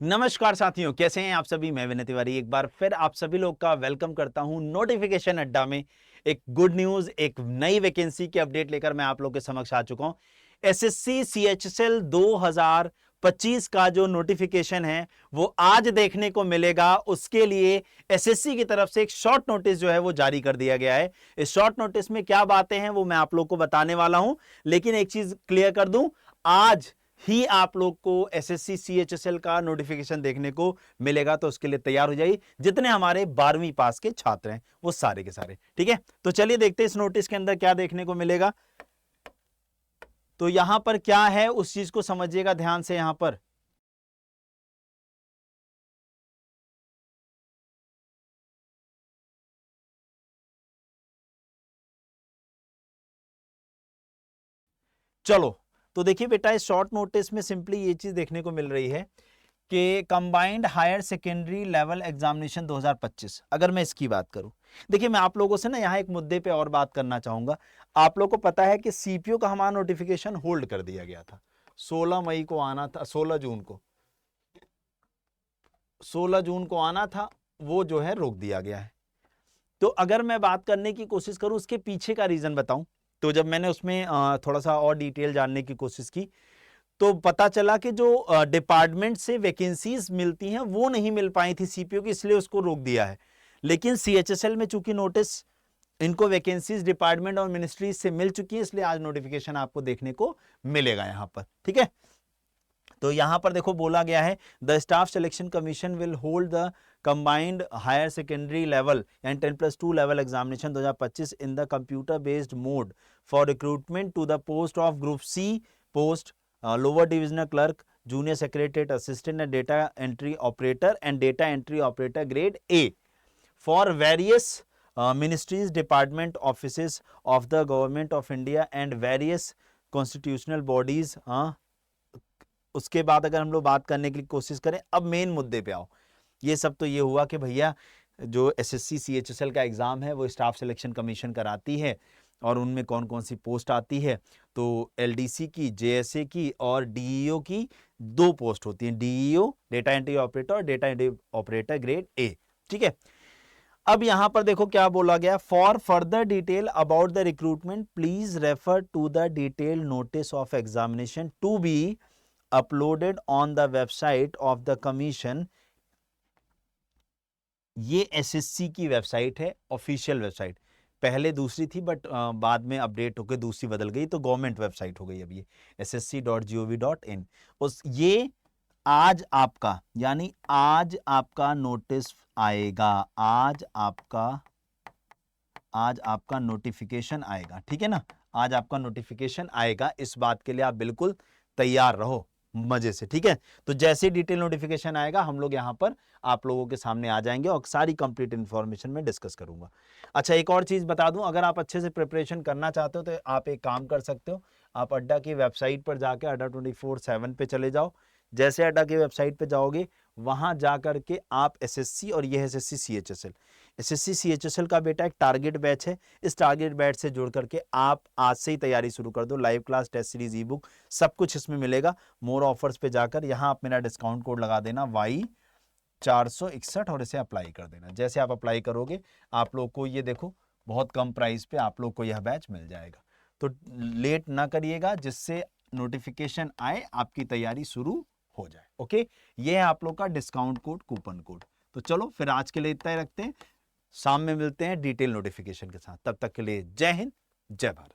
नमस्कार साथियों, कैसे हैं आप सभी। मैं विनय तिवारी एक बार फिर आप सभी लोग का वेलकम करता हूं नोटिफिकेशन अड्डा में। एक गुड न्यूज, एक नई वैकेंसी की अपडेट लेकर मैं आप लोग के समक्ष आ चुका हूं। एसएससी सीएचएसएल 2025 का जो नोटिफिकेशन है वो आज देखने को मिलेगा। उसके लिए एसएससी की तरफ से एक शॉर्ट नोटिस जो है वो जारी कर दिया गया है। इस शॉर्ट नोटिस में क्या बातें हैं वो मैं आप लोग को बताने वाला हूं, लेकिन एक चीज क्लियर कर दूं, आज ही आप लोग को एसएससी सीएचएसएल का नोटिफिकेशन देखने को मिलेगा। तो उसके लिए तैयार हो जाइए, जितने हमारे 12वीं पास के छात्र हैं वो सारे के सारे, ठीक है। तो चलिए देखते हैं इस नोटिस के अंदर क्या देखने को मिलेगा। तो यहां पर क्या है उस चीज को समझिएगा ध्यान से। यहां पर चलो, तो देखिए बेटा, इस शॉर्ट नोटिस में सिंपली ये चीज देखने को मिल रही है कि combined higher secondary level examination 2025, अगर मैं इसकी बात करूं। देखिए, मैं आप लोगों से ना यहां एक मुद्दे पे और बात करना चाहूंगा। आप लोगों को पता है कि सीपीओ का हमारा नोटिफिकेशन होल्ड कर दिया गया था। 16 मई को आना था, 16 जून को, 16 जून को आना था, वो जो है रोक दिया गया है। तो अगर मैं बात करने की कोशिश करूं उसके पीछे का रीजन बताऊं, तो जब मैंने उसमें थोड़ा सा और डिटेल जानने की कोशिश की तो पता चला कि जो डिपार्टमेंट से वैकेंसीज मिलती हैं वो नहीं मिल पाई थी सीपीओ की, इसलिए उसको रोक दिया है। लेकिन सीएचएसएल में चूंकि नोटिस, इनको वैकेंसीज डिपार्टमेंट और मिनिस्ट्री से मिल चुकी है, इसलिए आज नोटिफिकेशन आपको देखने को मिलेगा यहां पर, ठीक है। तो यहां पर देखो बोला गया है, the staff selection commission will hold the combined higher secondary level and 10+2 level examination 2025 in the computer based mode for recruitment to the post of group C post, lower divisional clerk, junior secretariat assistant and data entry operator and data entry operator grade A for various ministries, department offices of the government of India and various constitutional bodies। उसके बाद अगर हम लोग बात करने की कोशिश करें, अब मेन मुद्दे पे आओ। ये सब तो ये हुआ कि भैया जो एसएससी सीएचएसएल का एग्जाम है वो स्टाफ सिलेक्शन कमीशन कराती है और उनमें कौन कौन सी पोस्ट आती है। तो एलडीसी की, जेएसए की और डीईओ की 2 पोस्ट होती हैं, डीईओ डेटा एंट्री ऑपरेटर और data entry operator grade A, ठीक है। अब यहां पर देखो क्या बोला गया, for further detail about the recruitment please refer to the detail notice of examination to be uploaded on the website of the commission. ये एसएससी की वेबसाइट है, ऑफिशियल वेबसाइट। पहले दूसरी थी बट बाद में अपडेट होकर दूसरी बदल गई, तो गवर्नमेंट वेबसाइट हो गई अब ये ssc.gov.in। उस ये आज आपका, यानी आज आपका नोटिस आएगा, आज आपका नोटिफिकेशन आएगा, ठीक है ना। आज आपका नोटिफिकेशन आएगा, इस बात के लिए आप बिल्कुल तैयार रहो मजे से, ठीक है। तो जैसे डिटेल नोटिफिकेशन आएगा हम लोग यहां पर आप लोगों के सामने आ जाएंगे और सारी कंप्लीट इंफॉर्मेशन में डिस्कस करूंगा। अच्छा, एक और चीज बता दूं, अगर आप अच्छे से प्रिपरेशन करना चाहते हो तो आप एक काम कर सकते हो, आप अड्डा की वेबसाइट पर जाकर अड्डा 24/7 पे चले जाओ। जैसे अड्डा की वेबसाइट पे जाओगे, वहां जाकर के आप एसएससी, और ये है एसएससी सीएचएसएल, एसएससी सीएचएसएल का बेटा एक टारगेट बैच है, इस टारगेट बैच से जुड़ करके आप आज से ही तैयारी शुरू कर दो। Live class, test series, e book, सब कुछ इसमें मिलेगा। मोर ऑफर्स पे जाकर यहाँ आप मेरा डिस्काउंट कोड लगा देना Y461 और इसे अप्लाई कर देना। जैसे आप अप्लाई करोगे आप लोग को ये देखो बहुत कम प्राइस पे आप लोग को यह बैच मिल जाएगा। तो लेट ना करिएगा, जिससे नोटिफिकेशन आए आपकी तैयारी शुरू हो जाए। ओके, ये है आप लोग का डिस्काउंट कोड, कूपन कोड। तो चलो फिर आज के लिए इतना ही रखते हैं, शाम में मिलते हैं डिटेल नोटिफिकेशन के साथ। तब तक के लिए जय हिंद, जय भारत।